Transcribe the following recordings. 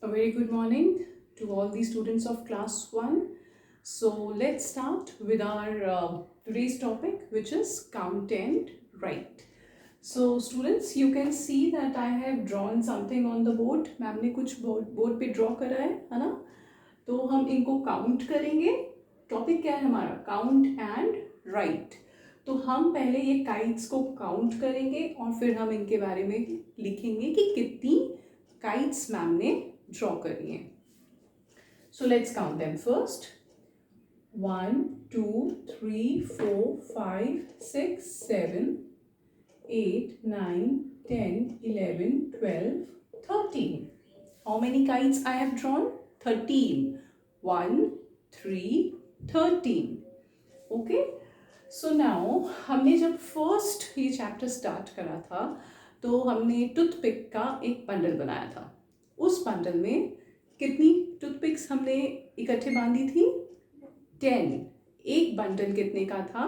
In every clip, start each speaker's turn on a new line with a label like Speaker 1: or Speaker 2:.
Speaker 1: A very good morning to all the students of class 1. So let's start with our today's topic, which is count and write. So students, you can see that I have drawn something on the board. Ma'am ने कुछ board पे draw करा है ना? तो हम इनको count करेंगे. टॉपिक क्या है हमारा? Count and right. तो हम पहले ये काइट्स को काउंट करेंगे और फिर हम इनके बारे में लिखेंगे कि कितनी काइट्स मैम ने ड्रॉ करी है. So let's count them first. 1 2 3 4 5 6 7 8 9 10 11 12 13. How many kites I have drawn? 13. 1 3 13. Okay. So now हमने जब फर्स्ट ये चैप्टर स्टार्ट करा था तो हमने टूथपिक का एक बंडल बनाया था. उस बंडल में कितनी टूथपिक्स हमने इकट्ठे बांधी थी? 10. एक बंडल कितने का था?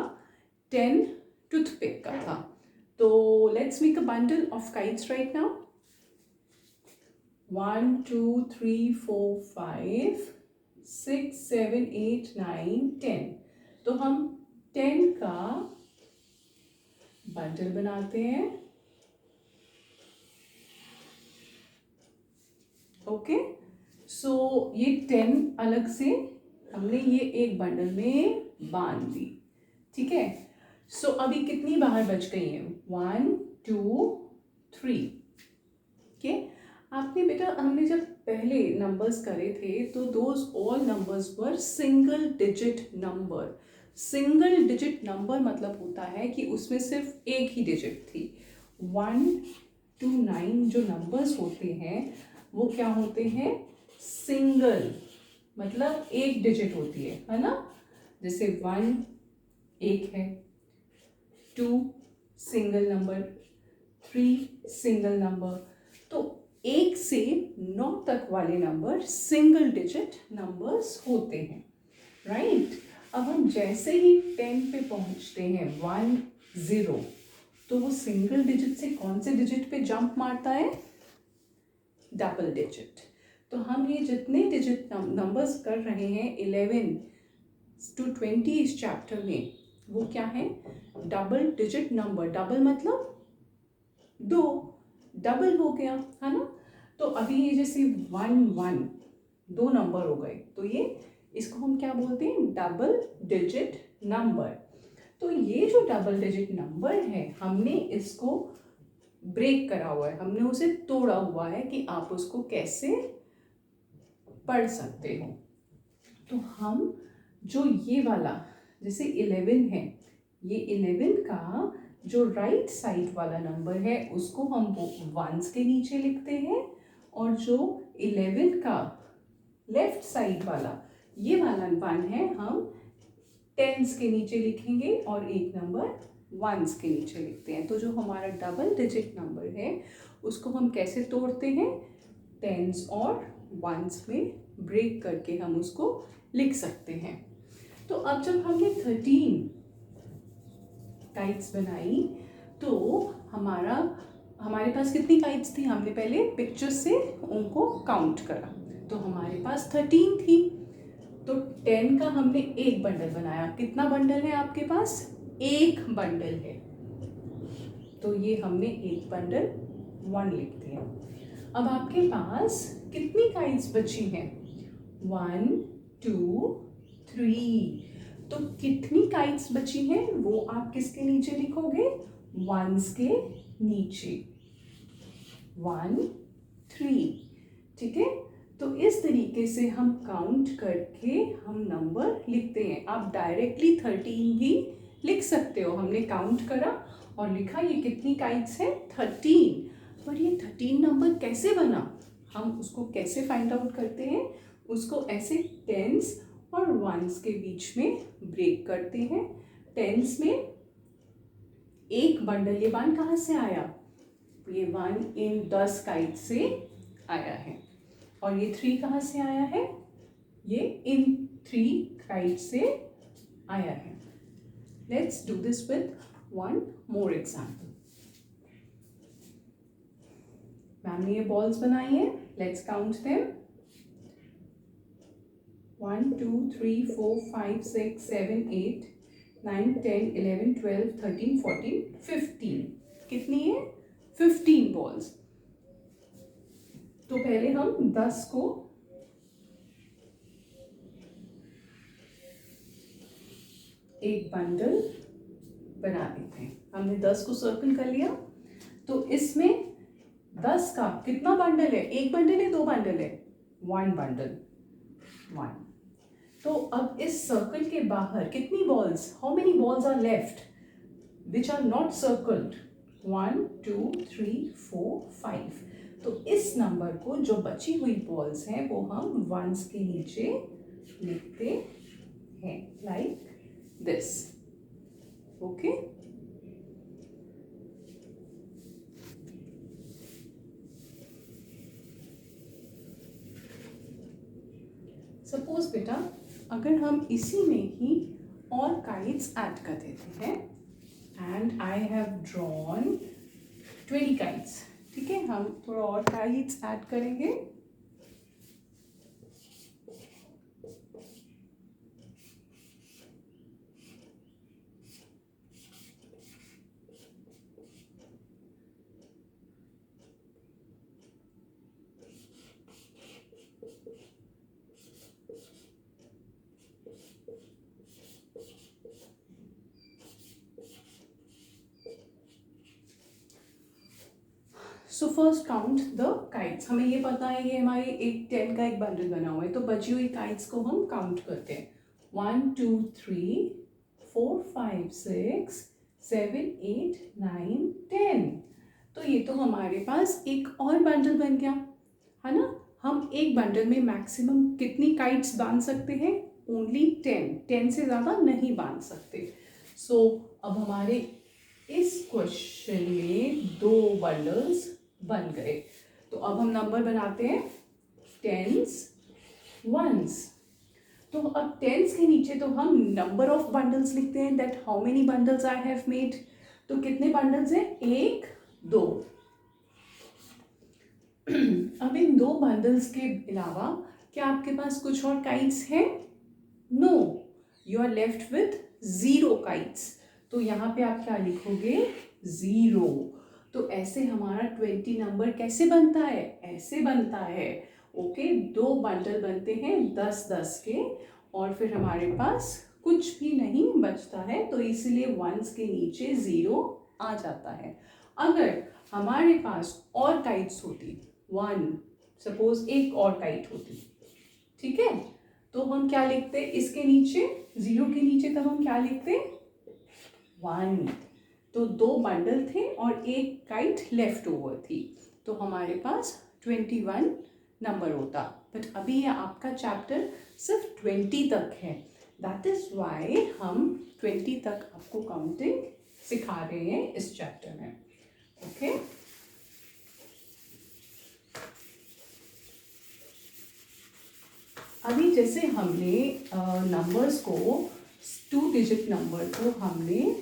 Speaker 1: 10 टूथपिक का था. तो let's make a bundle of kites right now. 1 2 3 4 5 6 7 8 9 10. तो हम 10 का बंडल बनाते हैं. ओके. सो ये 10 अलग से हमने ये एक बंडल में बांध दी. ठीक है. सो अभी कितनी बाहर बच गई हैं? 1 2 3. ओके. आपने बेटा हमने जब पहले नंबर्स करे थे तो those all numbers were single digit number. Single digit number मतलब होता है कि उसमें सिर्फ एक ही डिजिट थी. 1 to 9 जो नंबर्स होते हैं वो क्या होते हैं? सिंगल, मतलब एक डिजिट होती है ना. जैसे 1 एक है, 2 सिंगल नंबर, 3 सिंगल नंबर. तो 1 से 9 तक वाले नंबर सिंगल डिजिट नंबर्स होते हैं. राइट. अब हम जैसे ही 10 पे पहुंचते हैं 1 0, तो वो सिंगल डिजिट से कौन से डिजिट पे जंप मारता है? Double digit. तो हम ये जितने डिजिट नंबर्स कर रहे हैं 11 to 20 इस चैप्टर में, वो क्या है? Double digit number. डबल मतलब 2, डबल हो गया है ना. तो अभी ये जैसे 1 1 2 नंबर हो गए, तो ये इसको हम क्या बोलते हैं? Double digit number. तो ये जो डबल डिजिट नंबर है हमने इसको ब्रेक करा हुआ है, हमने उसे तोड़ा हुआ है कि आप उसको कैसे पढ़ सकते हो. तो हम जो ये वाला जैसे 11 है, ये 11 का जो राइट साइड वाला नंबर है उसको हम वंस के नीचे लिखते हैं, और जो 11 का लेफ्ट साइड वाला ये वाला 1 है हम टेंस के नीचे लिखेंगे और एक नंबर वंस के नीचे लिखते हैं. तो जो हमारा डबल डिजिट नंबर है उसको हम कैसे तोड़ते हैं? टेंस और वंस में ब्रेक करके हम उसको लिख सकते हैं. तो अब जब हमने 13 काइट्स बनाई तो हमारे पास कितनी काइट्स थी? हमने पहले पिक्चर से उनको काउंट करा तो हमारे पास 13 थी. तो 10 का हमने एक बंडल बनाया. कितना बंडल है आपके पास? एक बंडल है. तो ये हमने एक बंडल 1 लिख दिया. अब आपके पास कितनी काइट्स बची हैं? 1 2 3. तो कितनी काइट्स बची हैं वो आप किसके नीचे लिखोगे? वंस के नीचे. 1 3. ठीक है. तो इस तरीके से हम काउंट करके हम नंबर लिखते हैं. आप डायरेक्टली 13 भी लिख सकते हो. हमने काउंट करा और लिखा ये कितनी काइट्स है? 13. पर ये 13 नंबर कैसे बना? हम उसको कैसे फाइंड आउट करते हैं? उसको ऐसे टेंस और वंस के बीच में ब्रेक करते हैं. टेंस में एक बंडल, ये 1 कहाँ से आया? ये 1 इन 10 काइट से आया है. और ये 3 कहाँ से आया है? ये इन 3 काइट से आया है. Let's do this with one more example. Ma'am ने ये बॉल्स बनाई है. Let's count them. 1 2 3 4 5 6 7 8 9 10 11 12 13 14 15। कितनी है? 15 बॉल्स। तो पहले हम 10 को एक बंडल बना देते हैं। हमने 10 को सर्कल कर लिया। तो इसमें 10 का कितना बंडल है? एक बंडल है, दो बंडल है? One bundle, one. तो अब इस सर्कल के बाहर कितनी balls, how many balls are left which are not circled? 1 2 3 4 5। तो इस नंबर को, जो बची हुई बॉल्स हैं, वो हम वंस के नीचे लिखते हैं, लाइक दिस। ओके, सपोज बेटा अगर हम इसी में ही और काइट्स ऐड कर देते हैं, and I have drawn 20 kites. ठीक है, हम थोड़ा और काइट्स ऐड करेंगे। So first count the kites. हमें ये पता है ये हमारे एक 10 का एक बंडल बना हुआ है, तो बची हुई काइट्स को हम काउंट करते हैं। 1 2 3 4 5 6 7 8 9 10। तो ये तो हमारे पास एक और बंडल बन गया है ना। हम एक बंडल में मैक्सिमम कितनी काइट्स बांध सकते हैं? ओनली 10 से ज़्यादा नहीं बांध सकते। सो अब हमारे इस क्वेश्चन में 2 बंडल्स बन गए। तो अब हम नंबर बनाते हैं टेंस, वंस। तो अब टेंस के नीचे तो हम नंबर ऑफ बंडल्स लिखते हैं, that how many bundles I have made. तो कितने बंडल्स हैं? 1 2। अब इन 2 बंडल्स के अलावा क्या आपके पास कुछ और काइट्स हैं? No, you are left with 0 kites. तो यहाँ पे आप क्या लिखोगे? 0। तो ऐसे हमारा 20 नंबर कैसे बनता है? ऐसे बनता है। ओके, 2 बंडल बनते हैं 10-10 के, और फिर हमारे पास कुछ भी नहीं बचता है, तो इसलिए वंस के नीचे 0 आ जाता है। अगर हमारे पास और काइट्स होती, 1 सपोज एक और काइट होती, ठीक है, तो हम क्या लिखते? इसके नीचे 0 के नीचे तब हम क्या लिखते? 1। तो 2 बंडल थे और एक काइट लेफ्ट ओवर थी, तो हमारे पास 21 नंबर होता। बट अभी ये आपका चैप्टर सिर्फ 20 तक है, दैट इज वाई हम 20 तक आपको काउंटिंग सिखा रहे हैं इस चैप्टर में। ओके, अभी जैसे हमने नंबर्स को, 2 डिजिट नंबर को हमने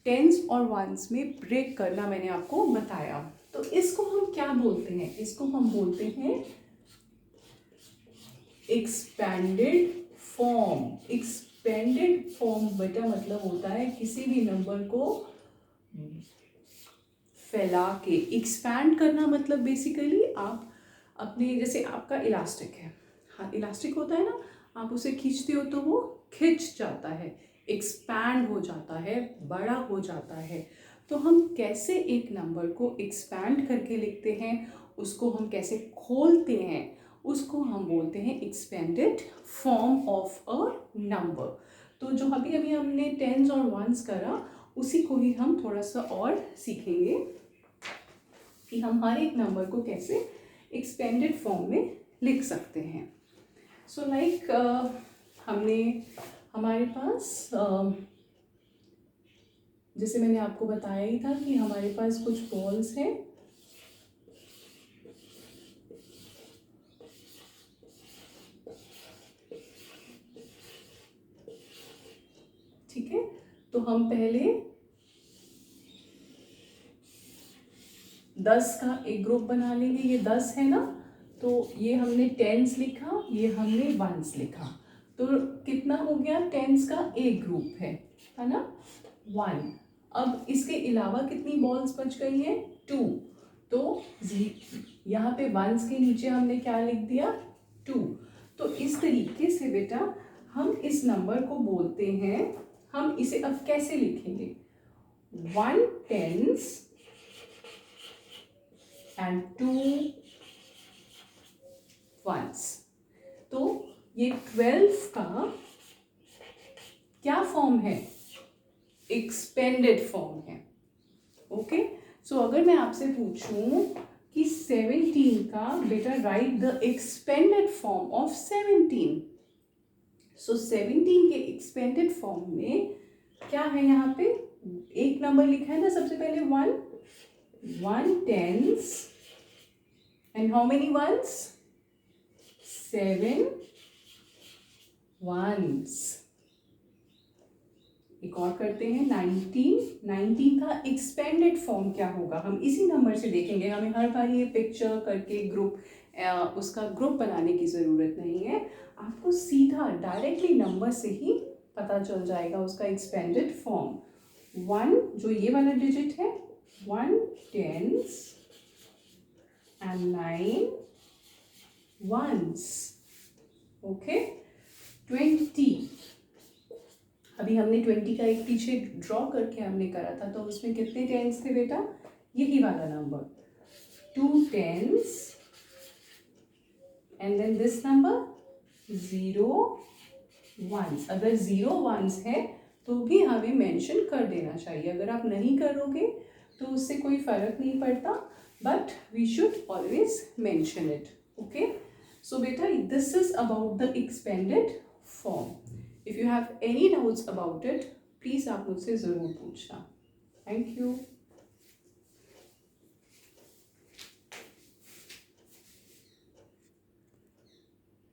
Speaker 1: टेंस और वंस में ब्रेक करना मैंने आपको बताया। तो इसको हम क्या बोलते हैं? इसको हम बोलते हैं एक्सपेंडेड फॉर्म। एक्सपेंडेड फॉर्म बेटा मतलब होता है किसी भी नंबर को फैला के। एक्सपैंड करना मतलब बेसिकली आप अपने, जैसे आपका इलास्टिक है, हाँ इलास्टिक होता है ना, आप उसे खींचते हो तो वो खिंच जाता है, एक्सपैंड हो जाता है, बड़ा हो जाता है। तो हम कैसे एक नंबर को एक्सपैंड करके लिखते हैं, उसको हम कैसे खोलते हैं, उसको हम बोलते हैं expanded form of a number. तो जो अभी अभी हमने टेंस और वंस करा, उसी को ही हम थोड़ा सा और सीखेंगे कि हम हर एक नंबर को कैसे एक्सपेंडेड फॉर्म में लिख सकते हैं। सो लाइक हमने हमारे पास जैसे मैंने आपको बताया ही था कि हमारे पास कुछ बॉल्स हैं, ठीक है। तो हम पहले 10 का एक ग्रुप बना लेंगे, ये 10 है ना, तो ये हमने टेंस लिखा, ये हमने वंस लिखा, तो कितना हो गया? टेंस का एक ग्रुप है ना, 1। अब इसके अलावा कितनी बॉल्स बच गई हैं? 2। तो यहाँ पे वंस के नीचे हमने क्या लिख दिया? 2। तो इस तरीके से बेटा हम इस नंबर को बोलते हैं, हम इसे अब कैसे लिखेंगे? 1 tens and 2 ones। तो ये 12 का क्या फॉर्म है? एक्सपेंडेड फॉर्म है। ओके, सो अगर मैं आपसे पूछूं कि 17 का बेटा right the expanded form of 17, सो 17 के एक्सपेंडेड फॉर्म में क्या है? यहाँ पे एक नंबर लिखा है ना, सबसे पहले 1 tens and how many ones? 7 ones। एक और करते हैं 19 का एक्सपेंडेड फॉर्म क्या होगा? हम इसी नंबर से देखेंगे, हमें हर बार ये पिक्चर करके ग्रुप उसका ग्रुप बनाने की ज़रूरत नहीं है, आपको सीधा डायरेक्टली नंबर से ही पता चल जाएगा उसका एक्सपेंडेड फॉर्म। 1 जो ये वाला डिजिट है, 1 tens and 9 ones। ओके, 20, अभी हमने 20 का एक पीछे ड्रॉ करके हमने करा था, तो उसमें कितने टेंस थे बेटा? यही वाला number, 2 tens and then this number 0 ones। अगर 0 ones है तो भी हमें मेंशन कर देना चाहिए, अगर आप नहीं करोगे तो उससे कोई फर्क नहीं पड़ता, but we should always mention it. Okay, so बेटा this is about the expanded form. If you have any doubts about it, please आप मुझसे ज़रूर पूछना। Thank you.